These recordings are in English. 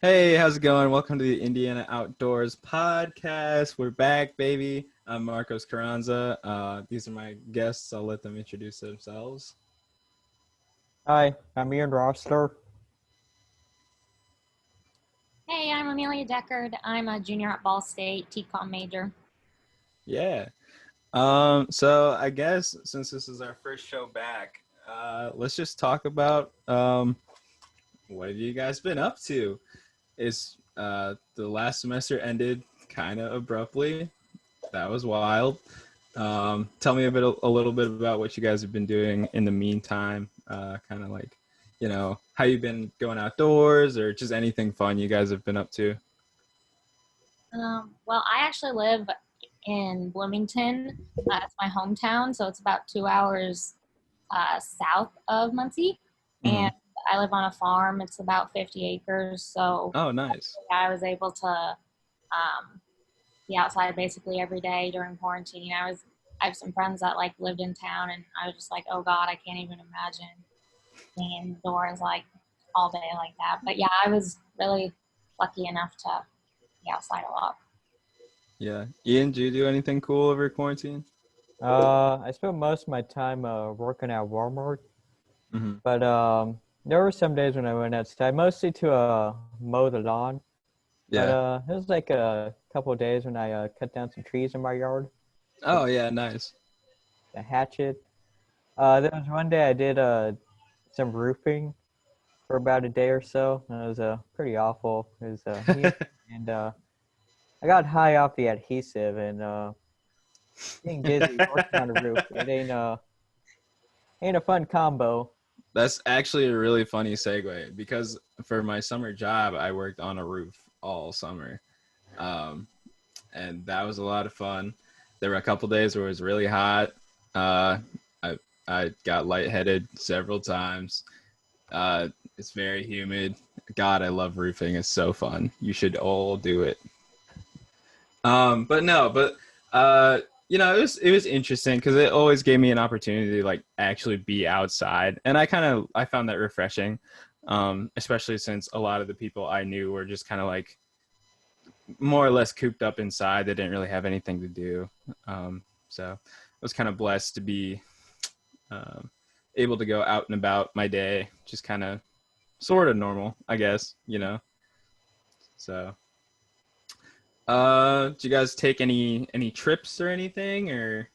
Hey, how's it going? Welcome to the Indiana Outdoors Podcast. We're back, baby. I'm Marcos Carranza. These are my guests. I'll let them introduce themselves. Hi, I'm Ian Rossler. Hey, I'm Amelia Deckard. I'm a junior at Ball State, TCOM major. Yeah. So I guess since this is our first show back, let's just talk about what have you guys been up to? Is the last semester ended kind of abruptly. That was wild. Tell me a little bit about what you guys have been doing in the meantime. Kind of like, how you've been going outdoors or just anything fun you guys have been up to. Well, I actually live in Bloomington. It's my hometown, so it's about 2 hours south of Muncie. Hmm. And I live on a farm. It's about 50 acres, so Oh, nice. I was able to be outside basically every day during quarantine. I have some friends that like lived in town, and I was just like, oh God, I can't even imagine being indoors like all day like that. But yeah, I was really lucky enough to be outside a lot. Yeah. Ian, did you do anything cool over quarantine? I spent most of my time working at Walmart, Hmm. but there were some days when I went outside, mostly to mow the lawn. But Yeah. it was like a couple of days when I cut down some trees in my yard with Oh, yeah, nice. a hatchet. There was one day I did some roofing for about a day or so, and it was pretty awful. It was humid, and I got high off the adhesive, and getting dizzy working on a roof. It ain't a fun combo. That's actually a really funny segue because for my summer job, I worked on a roof all summer. Um, and that was a lot of fun. There were a couple days where it was really hot. Uh, I I got lightheaded several times. It's very humid. God, I love roofing. It's so fun. You should all do it. But no, but it was interesting because it always gave me an opportunity to like actually be outside, and I found that refreshing. Especially since a lot of the people I knew were just kind of like more or less cooped up inside. They didn't really have anything to do. So I was kind of blessed to be um, able to go out and about my day, just kind of sort of normal, I guess. So, did you guys take any trips or anything or?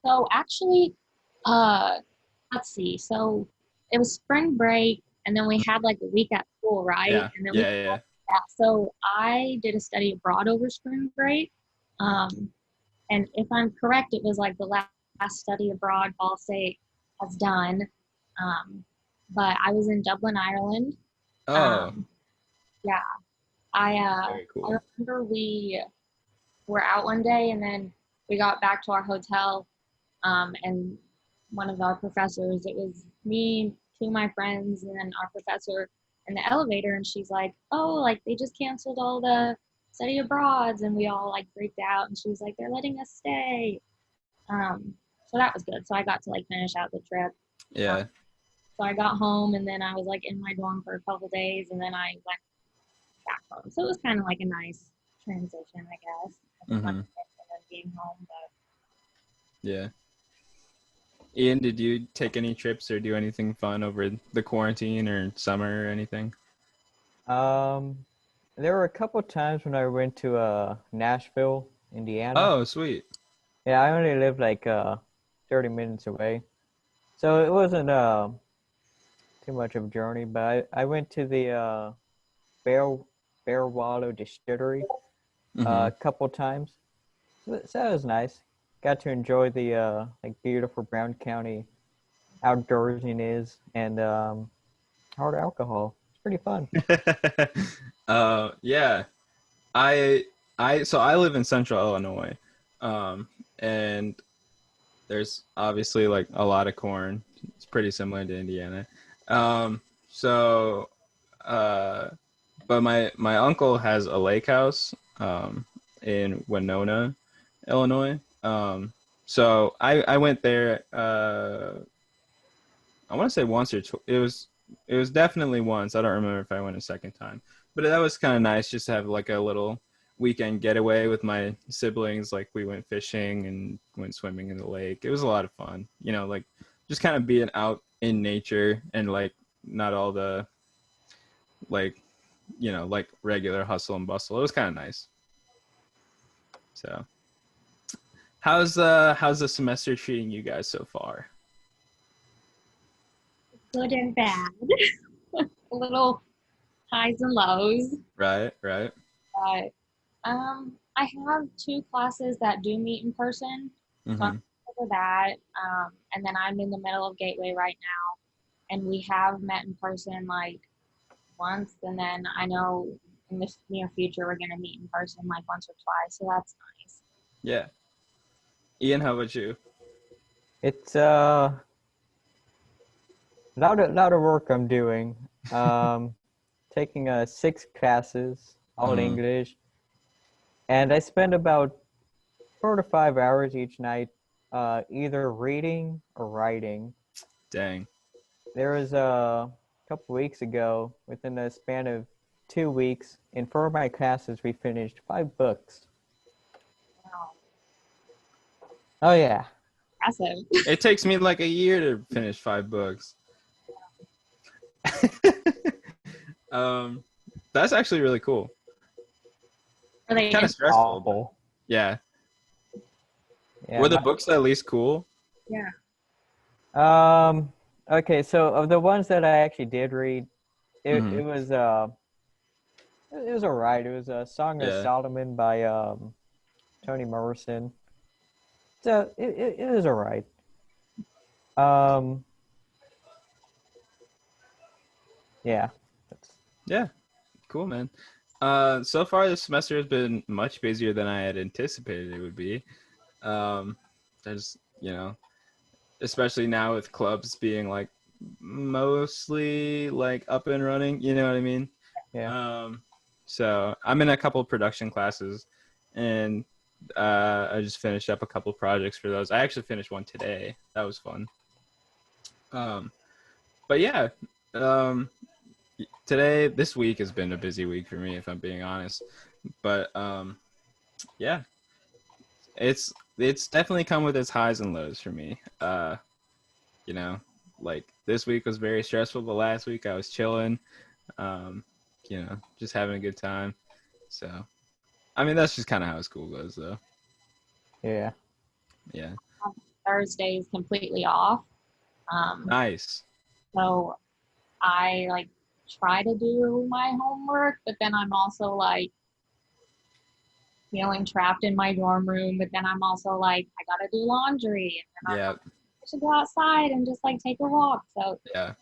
So actually, uh, let's see. So it was spring break, and then we had like a week at school, right? Yeah, And then we yeah, yeah. yeah. So I did a study abroad over spring break. Um, and if I'm correct, it was like the last study abroad Ball State has done. Um, but I was in Dublin, Ireland. Oh, Um, yeah, very I cool. remember we were out one day, and then we got back to our hotel, and one of our professors, it was me, two of my friends, and then our professor in the elevator, and she's like, oh, like they just canceled all the study abroads, and we all like freaked out, and she was like, they're letting us stay. So that was good. So I got to like finish out the trip. Um, Yeah. so I got home, and then I was like in my dorm for a couple days, and then I went back home. So it was kind of like a nice transition, I guess. Had the fun Mm-hmm. trip and then being home, but Yeah. Ian, did you take any trips or do anything fun over the quarantine or summer or anything? Um, there were a couple times when I went to Nashville, Indiana. Oh, sweet. Yeah, I only lived like 30 minutes away, so it wasn't too much of a journey. But I went to the Bear Bear Wallow Distillery Mm-hmm. a couple times. So that was nice. Got to enjoy the like beautiful Brown County outdoorsiness and hard alcohol. It's pretty fun. Yeah. I I live in central Illinois. And there's obviously like a lot of corn. It's pretty similar to Indiana. So uh but my uncle has a lake house in Winona, Illinois. So I went there I want to say once or it was it was definitely once. I don't remember if I went a second time, but that was kind of nice just to have like a little weekend getaway with my siblings. Like we went fishing and went swimming in the lake. It was a lot of fun, like just kind of being out in nature and like not all the like like regular hustle and bustle. It was kind of nice. So how's the semester treating you guys so far? Good and bad. A little highs and lows. Right. But I have two classes that do meet in person, so Mm-hmm. I'm for that. And then I'm in the middle of Gateway right now, and we have met in person like once, and then I know in the near future we're gonna meet in person like once or twice, so that's nice. Yeah. Ian, how about you? It's lot of work I'm doing. Taking 6 classes, all Mm-hmm. English, and I spend about 4 to 5 hours each night, either reading or writing. Dang. There was a couple weeks ago, within the span of 2 weeks, in 4 of my classes, we finished 5 books. Wow, Oh yeah, impressive. It takes me like a year to finish 5 books. um, that's actually really cool. Are they Kind of stressful, but awful. yeah. Yeah. Were the books at least cool? Yeah. Um. Okay, so of the ones that I actually did read, it, Mm-hmm. it was it was alright. It was a Song of Yeah. Solomon by Toni Morrison. So it was alright. Um. Yeah. That's, Yeah. Cool, man. So far this semester has been much busier than I had anticipated it would be. I just, especially now with clubs being like mostly like up and running, you know what I mean? yeah. So I'm in a couple of production classes, and I just finished up a couple of projects for those. I actually finished one today. That was fun. Um, but yeah, um, this week has been a busy week for me, if I'm being honest. But yeah, it's definitely come with its highs and lows for me. You know, like this week was very stressful, but last week I was chilling. Um, just having a good time. So, I mean, that's just kind of how school goes, though. Yeah. Yeah. Thursday is completely off. Nice. So I like try to do my homework, but then I'm also like feeling trapped in my dorm room. But then I'm also like, I gotta do laundry, and then I'm Yeah. like, I should go outside and just like take a walk. So Yeah.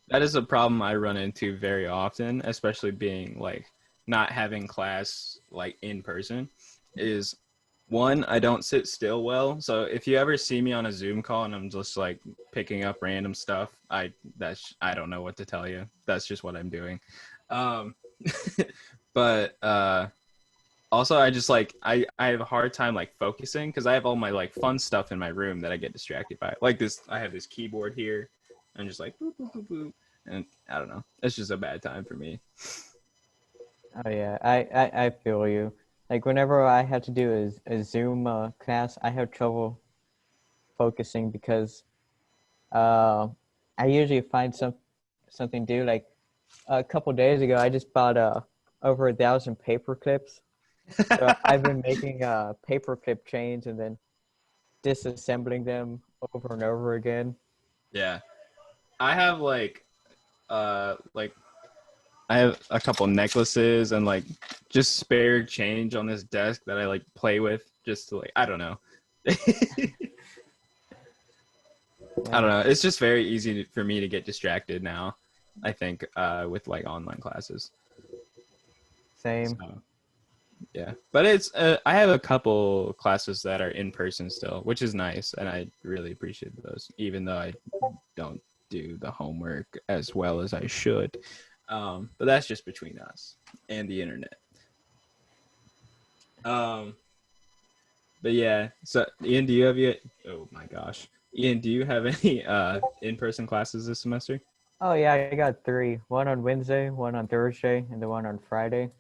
That is a problem I run into very often, especially being like not having class like in person. Is one, I don't sit still well. So if you ever see me on a Zoom call and I'm just like picking up random stuff, I don't know what to tell you. That's just what I'm doing. Um, but also I just like I have a hard time like focusing because I have all my like fun stuff in my room that I get distracted by. Like this, I have this keyboard here. I'm just like boop, boop, boop, boop. And I don't know. It's just a bad time for me. Oh yeah. I feel you. Like whenever I have to do a Zoom class, I have trouble focusing because uh, I usually find something to do. Like a couple days ago, I just bought over 1,000 paper clips. So I've been making paper clip chains and then disassembling them over and over again. Yeah. I have like I have a couple necklaces and like just spare change on this desk that I like play with just to like I don't know. I don't Yeah, know. It's just very easy for me to get distracted now. I think with like online classes. same. So yeah, but it's I have a couple classes that are in person still, which is nice, and I really appreciate those, even though I don't do the homework as well as I should. But that's just between us and the internet. Um, but yeah, so Ian, do you have yet? Oh my gosh, Ian, do you have any in-person classes this semester? Oh yeah, I got three. One on Wednesday, one on Thursday, and the one on Friday.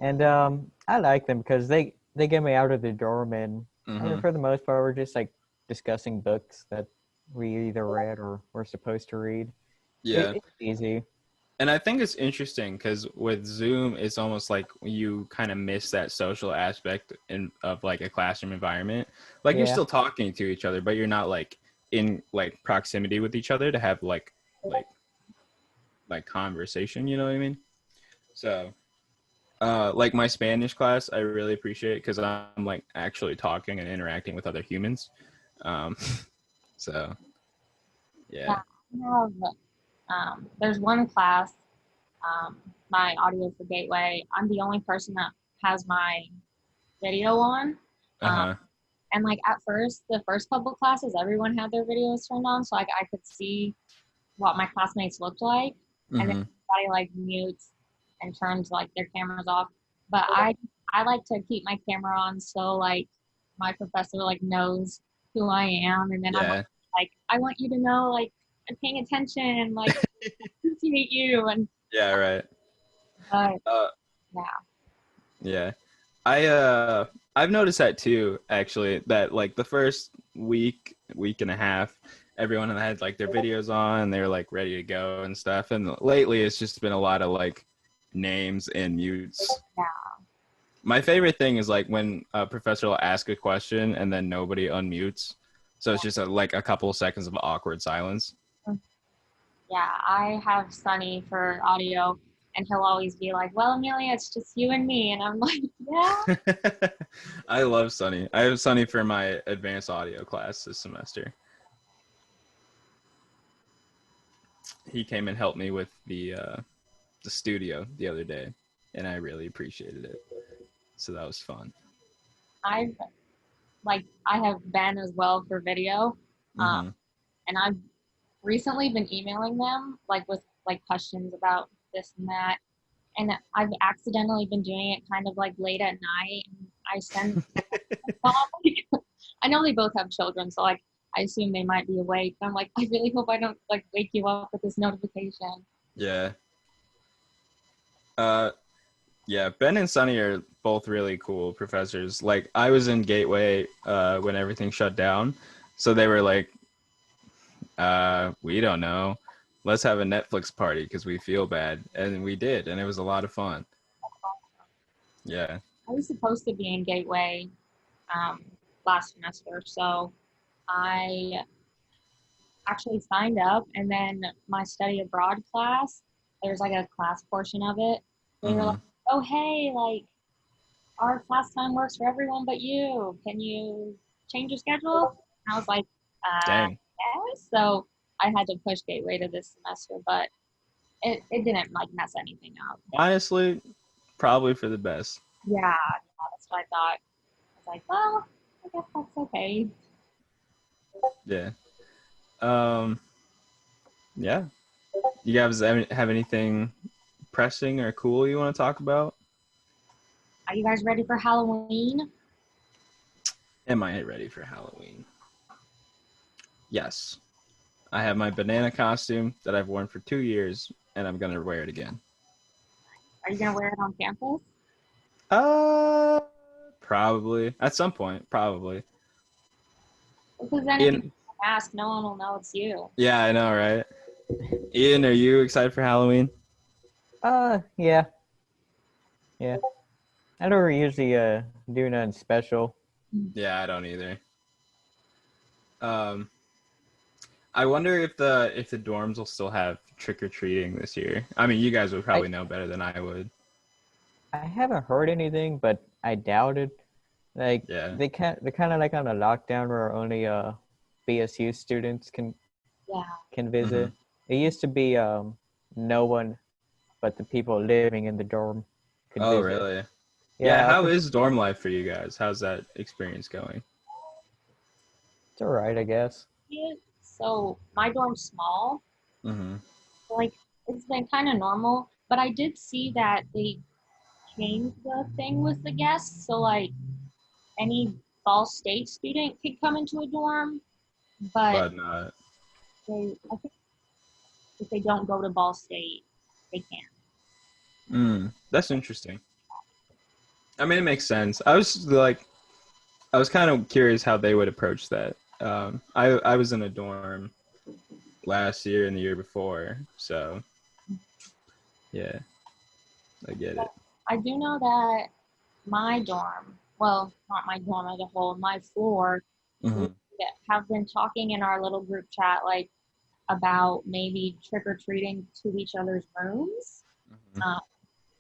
And I like them because they get me out of the dorm, and I mean, Mm-hmm. for the most part, we're just like discussing books that we either read or we're supposed to read. Yeah. It's easy. And I think it's interesting because with Zoom, it's almost like you kind of miss that social aspect of like a classroom environment. Like you're Yeah, still talking to each other, but you're not like in like proximity with each other to have like like conversation. You know what I mean? So, like my Spanish class, I really appreciate because I'm like actually talking and interacting with other humans. Um, so Yeah, yeah. I have, there's one class, um, my audio for Gateway. I'm the only person that has my video on. Uh Um, huh. and like at first, the first couple classes, everyone had their videos turned on, so like I could see what my classmates looked like, and then Mm-hmm. everybody like mutes and turns like their cameras off. But I like to keep my camera on so like my professor like knows who I am, and then I'm Yeah. like I want you to know like I'm paying attention, like appreciate you, and Yeah. Right. but Uh, yeah, yeah. I've noticed that too, actually, that like the first week and a half, everyone had like their videos on and they were like ready to go and stuff. And lately it's just been a lot of like names and mutes. yeah, My favorite thing is like when a professor will ask a question and then nobody unmutes. So it's just like a couple of seconds of awkward silence. yeah. I have Sunny for audio, and he'll always be like, "Well, Amelia, it's just you and me," and I'm like, "Yeah." I love Sunny. I have Sunny for my advanced audio class this semester. He came and helped me with the studio the other day, and I really appreciated it. So that was fun. I've like I have Ben as well for video, um, Mm-hmm. and I've recently been emailing them like with like questions about this and that, and I've accidentally been doing it kind of like late at night. And I send I know they both have children, so like I assume they might be awake. I'm like, I really hope I don't like wake you up with this notification. Yeah. Uh, yeah. Ben and Sunny are both really cool professors. Like I was in Gateway when everything shut down, so they were like, we don't know. Let's have a Netflix party because we feel bad, and we did, and it was a lot of fun. Yeah. I was supposed to be in Gateway um, last semester, so I actually signed up, and then my study abroad class, there's like a class portion of it. They were like, Mm-hmm. "Oh hey, like our class time works for everyone but you. Can you change your schedule?" And I was like, Dang. yes. So I had to push Gateway to this semester, but it didn't like mess anything up. Honestly, probably for the best. Yeah, that's what I thought. I was like, well, I guess that's okay. Yeah. Um. Yeah. You guys have anything pressing or cool you want to talk about? Are you guys ready for Halloween? Am I ready for Halloween? Yes. I have my banana costume that I've worn for 2 years, and I'm gonna wear it again. Are you gonna wear it on campus? Uh, probably at some point. Probably. Because then if you Ian, ask, no one will know it's you. yeah, I know, right? Ian, are you excited for Halloween? Yeah, yeah. I don't usually do nothing special. Yeah, I don't either. Um, I wonder if the dorms will still have trick or treating this year. I mean, you guys would I probably know better than I would. I haven't heard anything, but I doubt it. Like Yeah. they're kind of like on a lockdown where only BSU students Yeah. can Hmm. visit. It used to be no one but the people living in the dorm could Oh, visit. really? Yeah. Yeah, How is dorm life for you guys? How's that experience going? it's all right, I guess. So my dorm's small, Hmm. like it's been kind of normal, but I did see that they changed the thing with the guests. So like any Ball State student could come into a dorm, but But not. I think if they don't go to Ball State, they can't. That's interesting. I mean, it makes sense. I was kind of curious how they would approach that. I was in a dorm last year and the year before, so yeah, I get it. I do know that my dorm, well, not my dorm as a whole, my floor, we Hmm. have been talking in our little group chat like about maybe trick or treating to each other's rooms, Hmm. uh,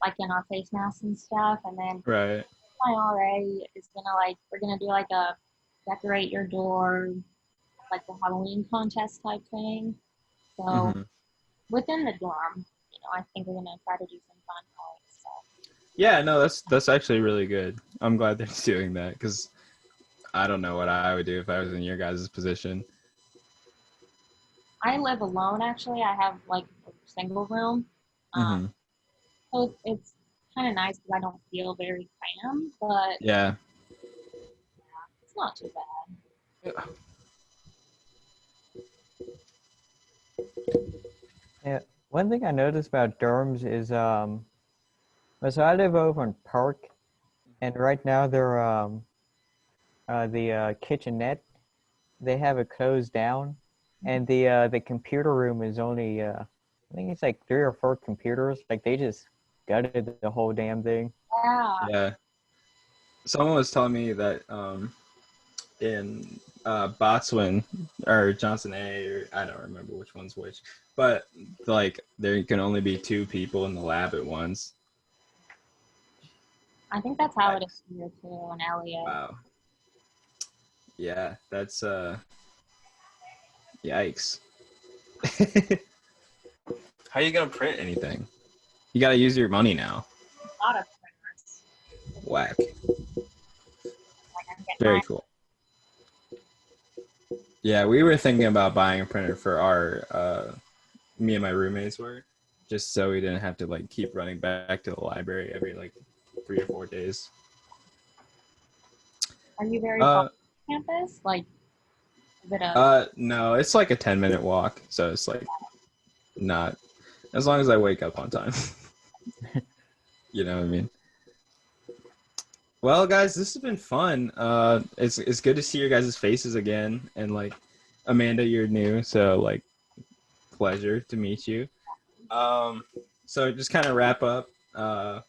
like in our face masks and stuff. And then Right. my RA is gonna like we're gonna do like a decorate your door, like the Halloween contest type thing. So Hmm. within the dorm, I think we're gonna try to do some fun things. So Yeah, no, that's actually really good. I'm glad they're doing that because I don't know what I would do if I was in your guys' position. I live alone actually. I have like a single room. Um, Hmm. so it's kind of nice because I don't feel very cramped, but Yeah. it's not too bad. Yeah. One thing I noticed about dorms is so I live over in Park, and right now they're the kitchenette, they have it closed down, and the computer room is only I think it's like 3 or 4 computers. Like they just gutted the whole damn thing. Yeah. Yeah. Someone was telling me that in Botswan or Johnson A, or I don't remember which one's which, but like there can only be 2 people in the lab at once. I think that's how it Yikes. is here too in Elliott. Wow. Yeah, that's yikes. How are you gonna print anything? You gotta use your money now. A lot of printers. Whack. Like I'm getting Very my cool. Yeah, we were thinking about buying a printer for our me and my roommates were, just so we didn't have to like keep running back to the library every like 3 or 4 days. Are you very far Uh from campus? Like, is it a no, it's like a 10-minute walk, so it's like not as long as I wake up on time. You know what I mean? Well, guys, this has been fun. It's good to see your guys' faces again, and like Amanda, you're new, so like pleasure to meet you. Um, so just kind of wrap up. I'm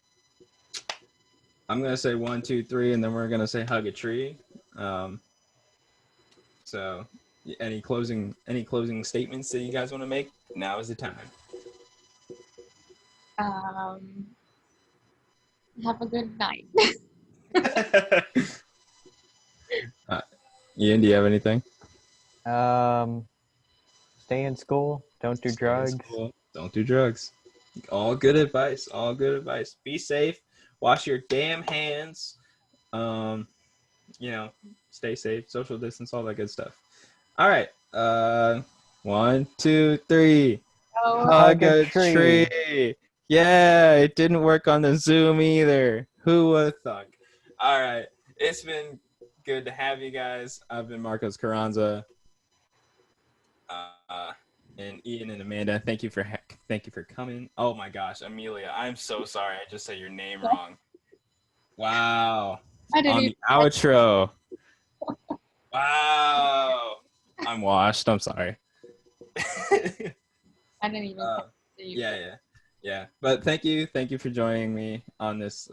gonna say 1, 2, 3, and then we're gonna say hug a tree. Um, so any closing statements that you guys want to make? Now is the time. um? Have a good night. Ian, do you have anything? Um, Stay in school. Don't do Stay in drugs. school. Don't do drugs. All good advice. All good advice. Be safe. Wash your damn hands. Um, you know, stay safe. Social distance. All that good stuff. All right. 1, 2, 3. So Hug Hug a a tree. tree. Yeah, it didn't work on the Zoom either. Who would have thunk? All right. It's been good to have you guys. I've been Marcos Carranza. Uh, and Ian and Amanda, thank you for coming. Oh my gosh, Amelia, I'm so sorry. I just said your name wrong. Wow. I didn't On even. the outro. Wow. I'm washed. I'm sorry. I didn't even uh, see you. yeah. Yeah. But thank you for joining me on this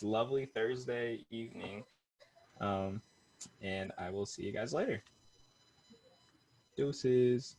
lovely Thursday evening. Um, and I will see you guys later. Deuces.